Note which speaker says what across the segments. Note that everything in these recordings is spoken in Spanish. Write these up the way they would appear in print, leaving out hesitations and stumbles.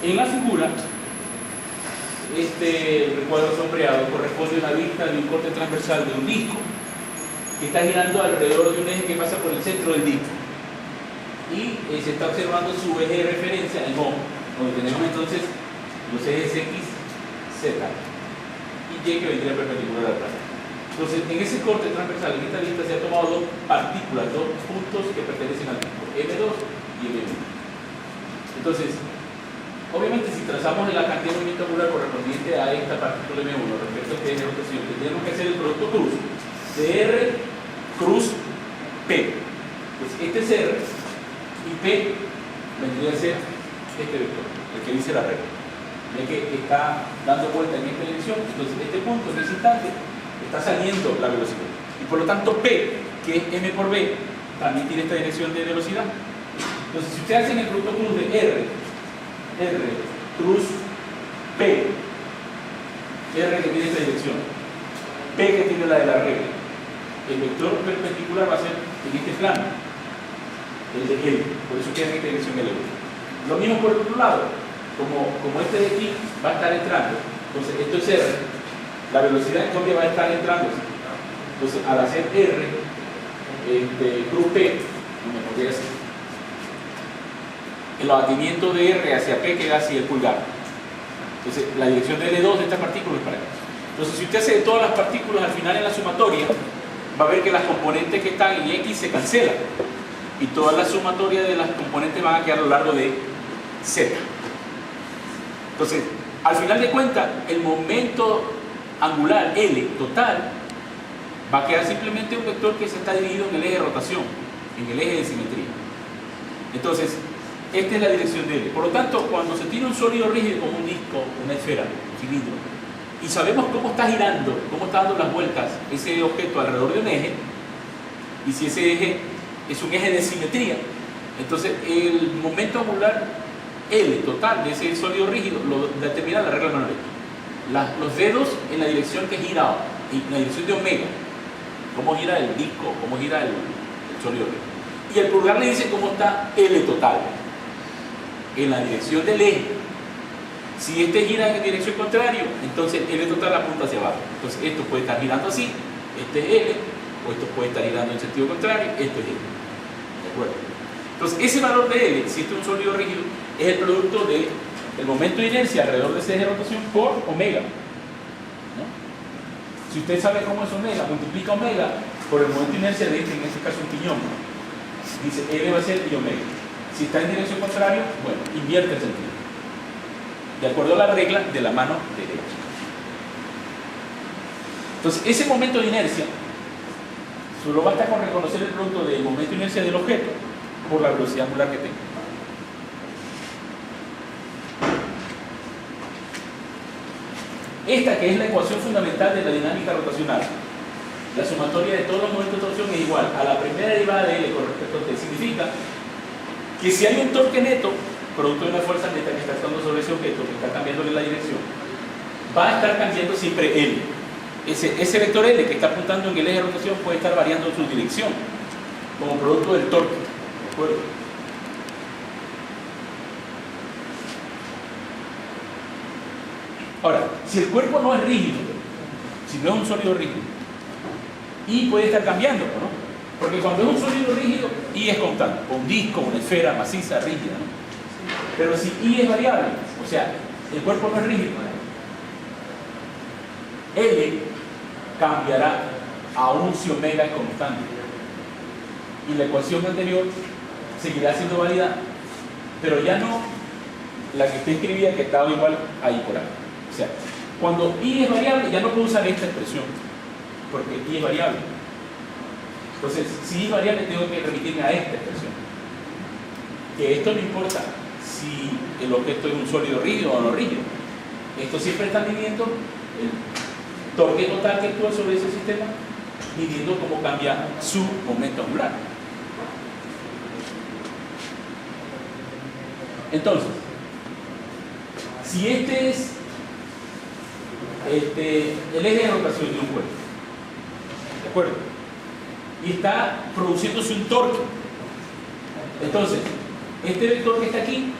Speaker 1: En la figura, este recuadro sombreado corresponde a una vista de un corte transversal de un disco que está girando alrededor de un eje que pasa por el centro del disco. Y se está observando su eje de referencia, el MO, donde tenemos entonces los ejes X, Z y Y que vendría perpendicular al plano. Entonces, en ese corte transversal, en esta vista, se han tomado dos partículas, dos puntos que pertenecen al disco, M2 y M1. Entonces, obviamente, si trazamos la cantidad de movimiento angular correspondiente a esta partícula M1 respecto a este eje de rotación, tendríamos que hacer el producto cruz de R cruz P. Pues este es R y P vendría a ser este vector, el que dice la regla. Ve que está dando vuelta en esta dirección, entonces este punto en ese instante está saliendo la velocidad. Y por lo tanto P, que es M por B, también tiene esta dirección de velocidad. Entonces, si ustedes hacen el producto cruz de R cruz P, R que tiene esta dirección, P que tiene la de la regla, el vector perpendicular va a ser en este plano, el de L, por eso queda en esta dirección L1. Lo mismo por el otro lado, como este de aquí va a estar entrando, entonces esto es R, la velocidad en cambio va a estar entrando. Entonces, al hacer R cruz P, me podría hacer el abatimiento de R hacia P queda hacia el pulgar. Entonces, la dirección de L2 de esta partícula es para acá. Entonces, si usted hace de todas las partículas al final en la sumatoria, va a ver que las componentes que están en X se cancelan y todas las sumatorias de las componentes van a quedar a lo largo de Z. Entonces, al final de cuentas, el momento angular L total va a quedar simplemente un vector que se está dividido en el eje de rotación, en el eje de simetría. Entonces, esta es la dirección de L. Por lo tanto, cuando se tiene un sólido rígido como un disco, una esfera, un cilindro, y sabemos cómo está girando, cómo está dando las vueltas ese objeto alrededor de un eje, y si ese eje es un eje de simetría, entonces el momento angular L total de ese sólido rígido lo determina la regla de Manoletti. Los dedos en la dirección que gira, en la dirección de omega, cómo gira el disco, cómo gira el sólido rígido. Y el pulgar le dice cómo está L total en la dirección del eje. Si este gira en dirección contraria, entonces L total apunta hacia abajo. Entonces esto puede estar girando así, este es L, o esto puede estar girando en sentido contrario, esto es L. ¿De acuerdo? Entonces ese valor de L, si esto es un sólido rígido, es el producto del momento de inercia alrededor de ese eje de rotación por omega. ¿No? Si usted sabe cómo es omega, multiplica omega por el momento de inercia de este, en este caso un piñón. Dice L va a ser y omega. Si está en dirección contraria, bueno, invierte el sentido. De acuerdo a la regla de la mano derecha. Entonces, ese momento de inercia solo basta con reconocer el producto del momento de inercia del objeto por la velocidad angular que tenga. Esta que es la ecuación fundamental de la dinámica rotacional, la sumatoria de todos los momentos de torsión es igual a la primera derivada de L con respecto a T. Significa que si hay un torque neto, producto de una fuerza neta que está actuando sobre ese objeto, que está cambiándole la dirección, va a estar cambiando siempre L. Ese vector L que está apuntando en el eje de rotación puede estar variando su dirección como producto del torque. ¿De acuerdo? Ahora, si el cuerpo no es rígido, si no es un sólido rígido, I puede estar cambiando, ¿no? Porque cuando es un sólido rígido, I es constante, o un disco, una esfera maciza, rígida, ¿no? Pero si I es variable, o sea, el cuerpo no es rígido, L cambiará aún si omega es constante. Y la ecuación anterior seguirá siendo válida, pero ya no la que usted escribía que estaba igual ahí por ahí. O sea, cuando I es variable, ya no puedo usar esta expresión, porque I es variable. Entonces, si I es variable, tengo que remitirme a esta expresión. Que esto no importa si el objeto es un sólido rígido o no rígido. Esto siempre está midiendo el torque total que actúa sobre ese sistema, midiendo cómo cambia su momento angular. Entonces, si este es el eje de rotación de un cuerpo, ¿de acuerdo? Y está produciéndose un torque. Entonces, este vector que está aquí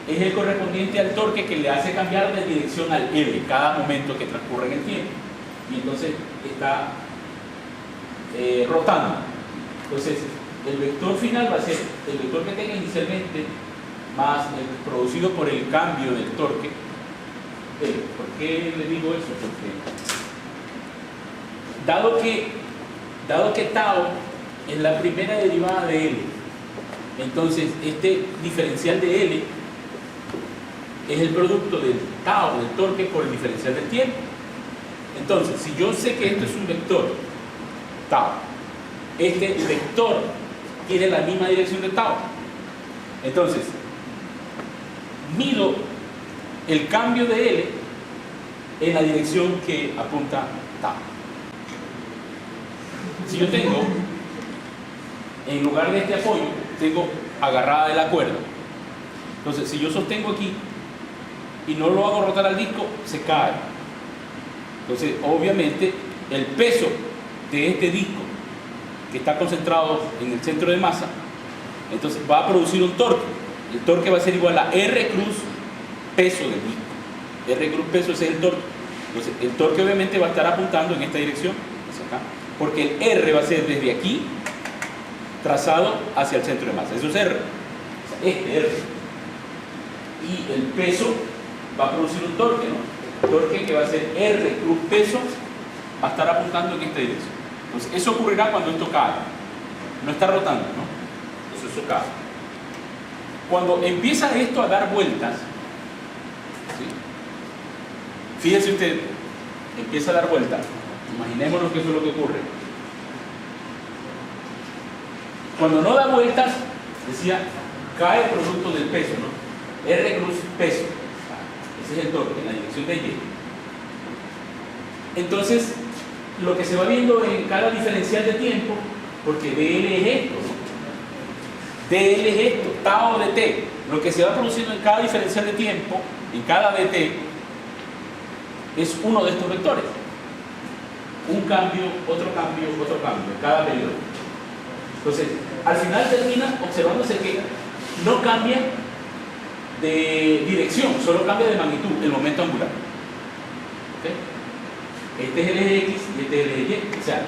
Speaker 1: es el correspondiente al torque que le hace cambiar de dirección al L cada momento que transcurre en el tiempo. Y entonces está rotando. Entonces, el vector final va a ser el vector que tenga inicialmente más el producido por el cambio del torque. ¿Por qué le digo eso? Porque dado que tau es la primera derivada de L, entonces este diferencial de L es el producto del tau, del torque, por el diferencial del tiempo. Entonces, si yo sé que esto es un vector tau, este vector tiene la misma dirección de tau, entonces mido el cambio de L en la dirección que apunta tau. Si yo tengo, en lugar de este apoyo, tengo agarrada de la cuerda, entonces si yo sostengo aquí y no lo hago rotar al disco, se cae. Entonces, obviamente, el peso de este disco que está concentrado en el centro de masa, entonces va a producir un torque. El torque va a ser igual a R cruz peso del disco. R cruz peso, ese es el torque. Entonces, el torque obviamente va a estar apuntando en esta dirección, hacia acá, porque el R va a ser desde aquí trazado hacia el centro de masa. Eso es R. O sea, este R. Y el peso va a producir un torque, ¿no? El torque que va a ser R cruz peso va a estar apuntando en esta dirección. Entonces, eso ocurrirá cuando esto cae. No está rotando, ¿no? Entonces, eso cae. Cuando empieza esto a dar vueltas, ¿sí? Fíjese usted, empieza a dar vueltas. Imaginémonos que eso es lo que ocurre. Cuando no da vueltas, decía, cae el producto del peso, ¿no? R cruz peso. Ese es el torque, en la dirección de Y. Entonces, lo que se va viendo en cada diferencial de tiempo, porque dl es esto, ¿no? dl es esto, tau de t. Lo que se va produciendo en cada diferencial de tiempo, en cada dt, es uno de estos vectores. Un cambio, otro cambio, otro cambio, en cada periodo. Entonces, al final termina observándose que no cambia de dirección, solo cambia de magnitud, el momento angular. ¿Okay? Este es el eje X y este es el eje Y. O sea,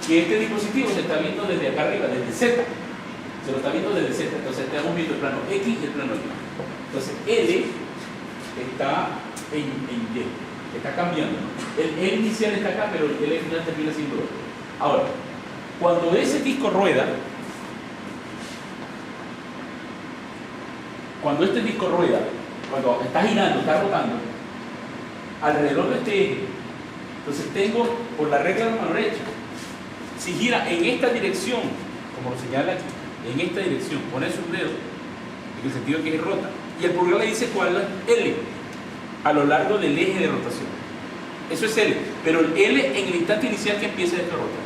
Speaker 1: que este dispositivo se está viendo desde acá arriba, desde Z. Se lo está viendo desde Z. Entonces estamos viendo el plano X y el plano Y. Entonces L está en Y. Está cambiando, ¿no? El L inicial está acá, pero el L final termina siendo otro. Ahora, cuando ese disco rueda, cuando está girando, está rotando, alrededor de este eje, entonces tengo, por la regla de la mano derecha, si gira en esta dirección, como lo señala aquí, en esta dirección, pone su dedo, en el sentido que rota, y el pulgar le dice cuál es L, a lo largo del eje de rotación. Eso es L, pero el L en el instante inicial que empieza a rotar.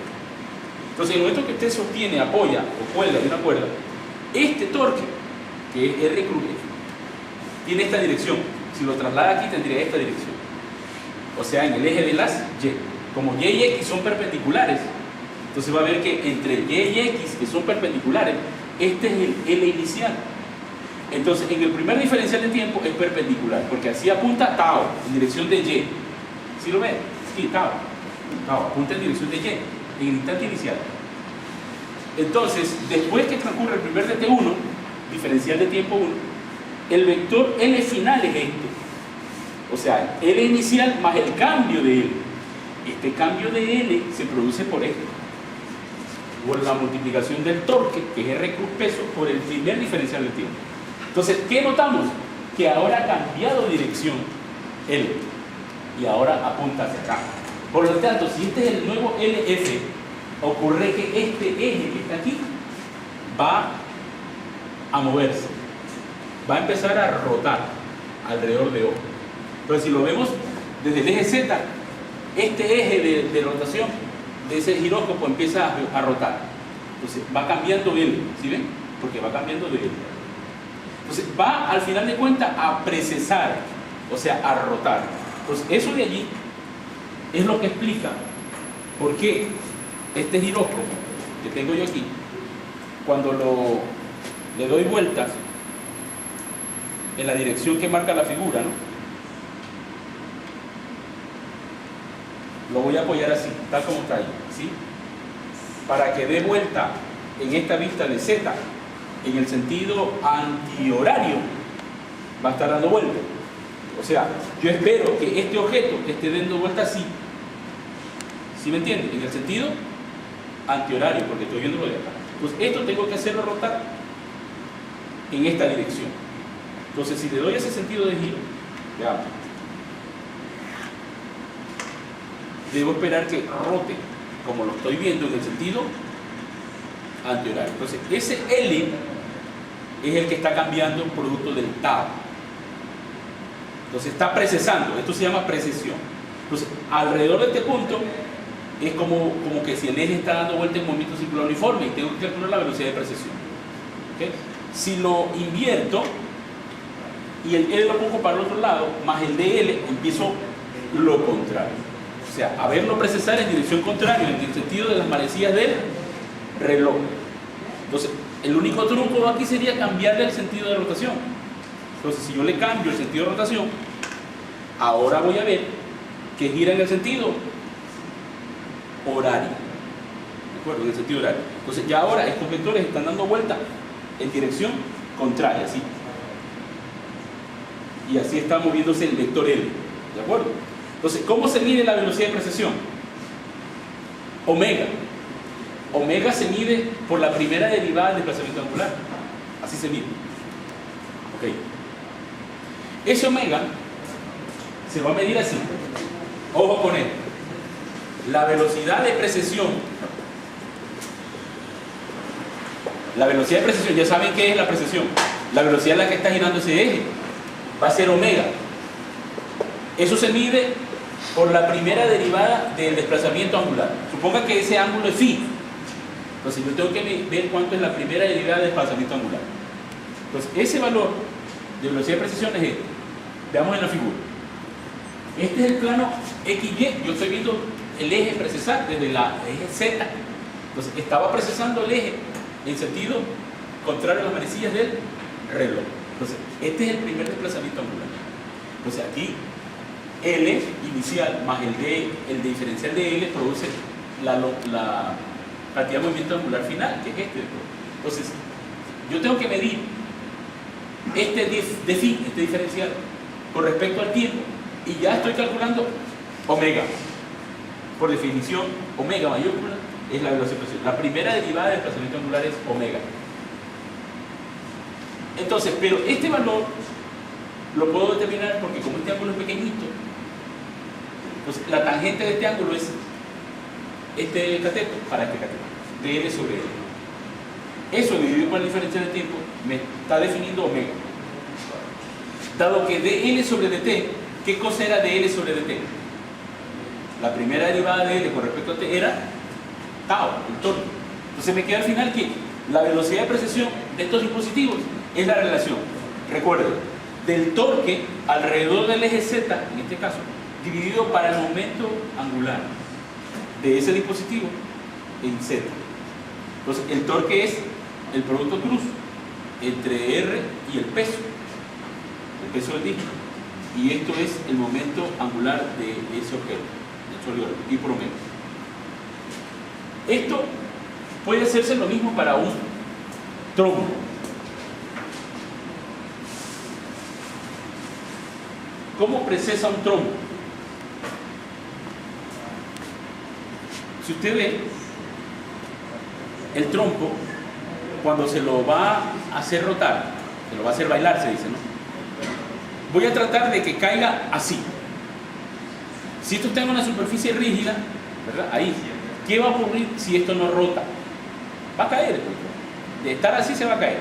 Speaker 1: Entonces, en el momento que usted sostiene, apoya o cuelga de una cuerda, este torque, que es R cruz, tiene esta dirección. Si lo traslada aquí, tendría esta dirección. O sea, en el eje de las Y. Como Y y X son perpendiculares, entonces va a ver que entre Y y X, que son perpendiculares, este es el L inicial. Entonces, en el primer diferencial de tiempo es perpendicular, porque así apunta tau, en dirección de Y. ¿Sí lo ven? Sí, tau. Tau, apunta en dirección de Y, en el instante inicial. Entonces, después que transcurre el primer dt1, diferencial de tiempo 1, el vector L final es este. O sea, L inicial más el cambio de L. Este cambio de L se produce por esto, por la multiplicación del torque, que es R cruz peso, por el primer diferencial de tiempo. Entonces, ¿qué notamos? Que ahora ha cambiado de dirección L y ahora apunta hacia acá. Por lo tanto, si este es el nuevo LF, ocurre que este eje que está aquí va a moverse, va a empezar a rotar alrededor de O. Entonces, si lo vemos desde el eje Z, este eje de rotación de ese giróscopo empieza a rotar. Entonces, va cambiando L, ¿sí ven? Porque va cambiando de L. Entonces, va al final de cuentas a precesar, o sea, a rotar. Entonces, eso de allí es lo que explica por qué este giróscopo que tengo yo aquí, cuando le doy vueltas, en la dirección que marca la figura, ¿no? Lo voy a apoyar así, tal como está ahí, ¿sí? Para que dé vuelta en esta vista de Z, en el sentido antihorario, va a estar dando vuelta. O sea, yo espero que este objeto esté dando vuelta así. ¿Sí me entienden? En el sentido antihorario, porque estoy viendo lo de acá. Entonces, esto tengo que hacerlo rotar en esta dirección. Entonces, si le doy ese sentido de giro, veamos, debo esperar que rote como lo estoy viendo en el sentido antihorario. Entonces, ese L es el que está cambiando producto del tau. Entonces, está precesando. Esto se llama precesión. Entonces, alrededor de este punto es como que si el eje está dando vuelta en movimiento circular uniforme y tengo que calcular la velocidad de precesión. ¿Okay? Si lo invierto y el L lo pongo para el otro lado, más el de L, empiezo lo contrario. O sea, a verlo precesar en dirección contraria, en el sentido de las manecillas del reloj. Entonces, el único truco aquí sería cambiarle el sentido de rotación. Entonces, si yo le cambio el sentido de rotación, ahora voy a ver que gira en el sentido horario. ¿De acuerdo? En el sentido horario. Entonces, ya ahora estos vectores están dando vuelta en dirección contraria, ¿sí? Y así está moviéndose el vector L. ¿De acuerdo? Entonces, ¿cómo se mide la velocidad de precesión? Omega. Omega se mide por la primera derivada del desplazamiento angular. Así se mide. Ok. Ese omega se va a medir así. Ojo con él. La velocidad de precesión. La velocidad de precesión, ya saben qué es la precesión. La velocidad a la que está girando ese eje va a ser omega. Eso se mide por la primera derivada del desplazamiento angular. Suponga que ese ángulo es phi. Entonces yo tengo que ver cuánto es la primera derivada del desplazamiento angular. Entonces ese valor de velocidad de precesión es este. Veamos en la figura. Este es el plano XY. Yo estoy viendo el eje precesar desde la eje Z. Entonces estaba precesando el eje en sentido contrario a las manecillas del reloj. Entonces este es el primer desplazamiento angular. Entonces aquí L inicial más el diferencial de L produce la cantidad de movimiento angular final, que es este. Entonces, yo tengo que medir este de phi, este diferencial, con respecto al tiempo, y ya estoy calculando omega. Por definición, omega mayúscula es la velocidad de precesión. La primera derivada del desplazamiento angular es omega. Entonces, pero este valor lo puedo determinar porque como este ángulo es pequeñito, entonces la tangente de este ángulo es este cateto para este cateto, dl sobre l. Eso dividido por la diferencia de tiempo me está definiendo omega. Dado que dl sobre dt, ¿qué cosa era dl sobre dt? La primera derivada de l con respecto a t era tau, el torque. Entonces me queda al final que la velocidad de precesión de estos dispositivos es la relación, recuerden, del torque alrededor del eje Z, en este caso, dividido para el momento angular de ese dispositivo en Z. Entonces el torque es el producto cruz entre R y el peso del disco, y esto es el momento angular de ese objeto, de hecho y promedio. Esto puede hacerse lo mismo para un trombo. ¿Cómo precesa un trombo? Si usted ve el trompo, cuando se lo va a hacer rotar, se lo va a hacer bailar, se dice, ¿no? Voy a tratar de que caiga así. Si esto está en una superficie rígida, ¿verdad? Ahí, ¿qué va a ocurrir si esto no rota? Va a caer. De estar así se va a caer.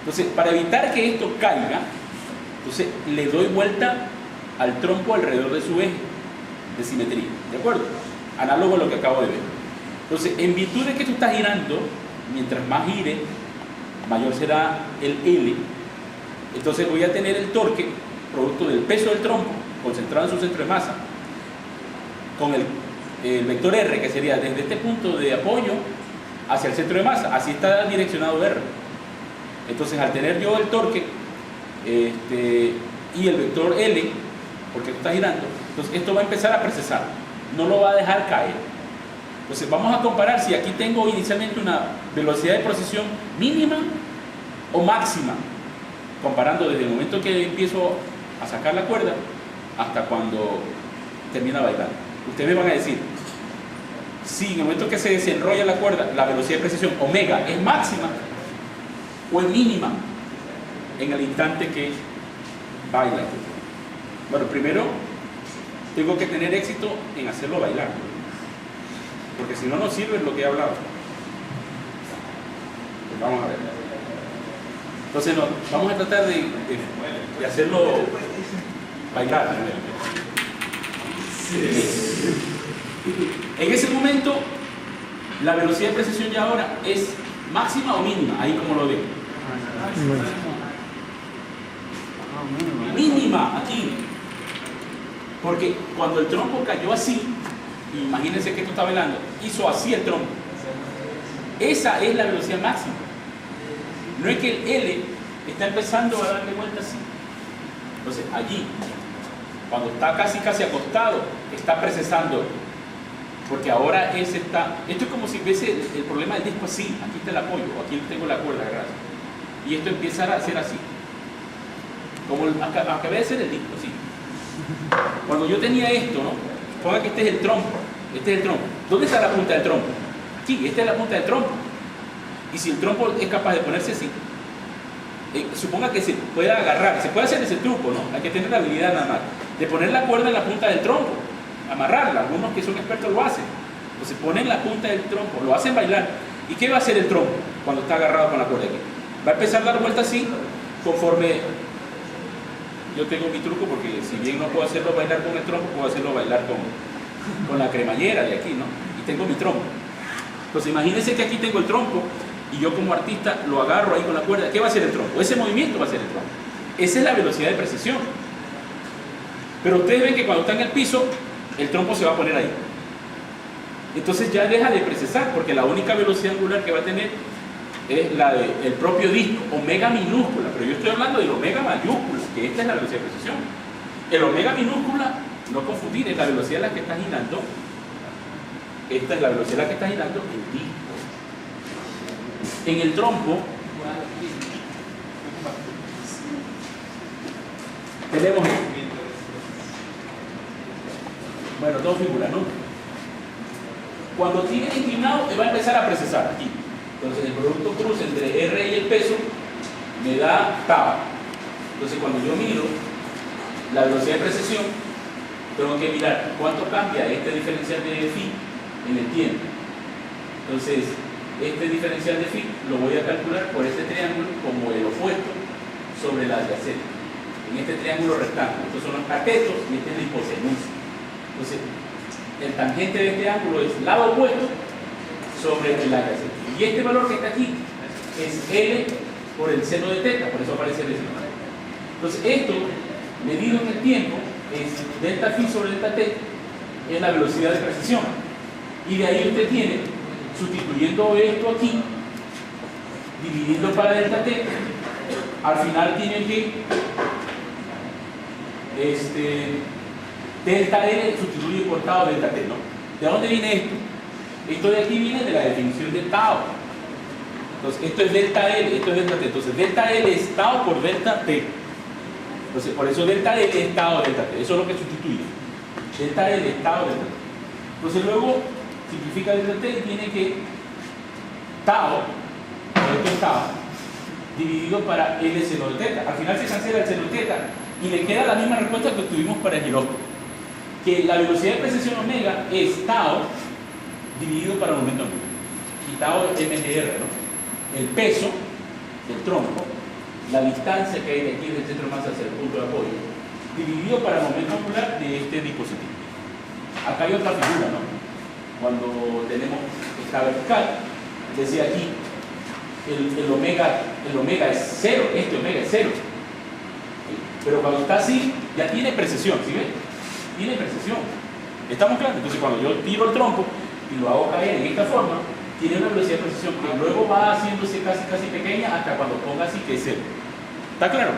Speaker 1: Entonces, para evitar que esto caiga, entonces le doy vuelta al trompo alrededor de su eje de simetría, ¿de acuerdo? Análogo a lo que acabo de ver. Entonces, en virtud de que esto está girando, mientras más gire, mayor será el L. Entonces voy a tener el torque, producto del peso del trompo, concentrado en su centro de masa, con el vector R, que sería desde este punto de apoyo hacia el centro de masa. Así está direccionado R. Entonces, al tener yo el torque y el vector L, porque esto está girando. Entonces esto va a empezar a precesar, no lo va a dejar caer. Entonces vamos a comparar si aquí tengo inicialmente una velocidad de precesión mínima o máxima, comparando desde el momento que empiezo a sacar la cuerda hasta cuando termina bailando. Ustedes me van a decir si en el momento que se desenrolla la cuerda la velocidad de precesión omega es máxima o es mínima en el instante que baila. Bueno, primero tengo que tener éxito en hacerlo bailar, porque si no, no sirve lo que he hablado. Pues vamos a ver. Entonces vamos a tratar de hacerlo bailar. En ese momento la velocidad de precesión ya ahora es máxima o mínima, ahí como lo ven. Mínima aquí, porque cuando el trompo cayó así, imagínense que esto está bailando, hizo así el trompo, esa es la velocidad máxima. No es que el L está empezando a darle vuelta así. Entonces allí, cuando está casi acostado, está precesando, porque ahora ese está, esto es como si fuese el problema del disco así, aquí está el apoyo, aquí tengo la cuerda agarrada, y esto empieza a ser así, como acabé de hacer el disco así. Cuando yo tenía esto, ¿no? Suponga que este es el trompo, ¿dónde está la punta del trompo? Aquí, esta es la punta del trompo, y si el trompo es capaz de ponerse así, suponga que se pueda agarrar, se puede hacer ese truco, ¿no? Hay que tener la habilidad nada más de poner la cuerda en la punta del trompo, amarrarla. Algunos que son expertos lo hacen. Entonces ponen la punta del trompo, lo hacen bailar. ¿Y qué va a hacer el trompo cuando está agarrado con la cuerda aquí? Va a empezar a dar vueltas así, conforme yo tengo mi truco, porque si bien no puedo hacerlo bailar con el trompo, puedo hacerlo bailar con la cremallera de aquí, ¿no? Y tengo mi trompo. Entonces imagínense que aquí tengo el trompo y yo como artista lo agarro ahí con la cuerda. ¿Qué va a hacer el trompo? Ese movimiento va a hacer el trompo. Esa es la velocidad de precesión. Pero ustedes ven que cuando está en el piso, el trompo se va a poner ahí. Entonces ya deja de precesar, porque la única velocidad angular que va a tener es la del propio disco, omega minúscula. Pero yo estoy hablando del omega mayúscula, que esta es la velocidad de precesión. El omega minúscula, no confundir, es la velocidad a la que está girando. Esta es la velocidad a la que está girando el disco. En el trompo tenemos, bueno, dos figuras, ¿no? Cuando tiene inclinado, va a empezar a precesar aquí. Entonces el producto cruz entre R y el peso me da tau. Entonces cuando yo miro la velocidad de precesión, tengo que mirar cuánto cambia este diferencial de phi en el tiempo. Entonces este diferencial de phi lo voy a calcular por este triángulo como el opuesto sobre la adyacente. En este triángulo rectángulo, estos son los catetos y este es la hipotenusa. Entonces, el tangente de este ángulo es lado opuesto sobre el adyacente. Y este valor que está aquí es L por el seno de teta, por eso aparece el seno. Entonces, esto, medido en el tiempo, es delta phi sobre delta t, es la velocidad de precesión. Y de ahí usted tiene, sustituyendo esto aquí, dividiendo para delta t, al final tiene que delta L sustituye por tau delta t, ¿no? ¿De dónde viene esto? Esto de aquí viene de la definición de tau. Entonces, esto es delta L, esto es delta t. Entonces, delta L es tau por delta t. Entonces, por eso delta L es tau delta t. Eso es lo que sustituye. Delta L es tau delta t. Entonces, luego simplifica delta t y tiene que tau, esto es tau, dividido para L seno de teta. Al final se cancela el seno de teta y le queda la misma respuesta que obtuvimos para el giróscopo, que la velocidad de precesión omega es tau dividido para el momento angular, y tau es mgr, ¿no? El peso del tronco, la distancia que hay de aquí del centro de masa hacia el punto de apoyo, dividido para el momento angular de este dispositivo. Acá hay otra figura, ¿no? Cuando tenemos esta vertical, decía aquí el omega es cero, este omega es cero. Pero cuando está así, ya tiene precesión, ¿sí ven? Tiene precesión. ¿Estamos claros? Entonces cuando yo tiro el tronco y lo hago caer en esta forma, tiene una velocidad de precesión que luego va haciéndose casi pequeña hasta cuando ponga así que es cero. ¿Está claro?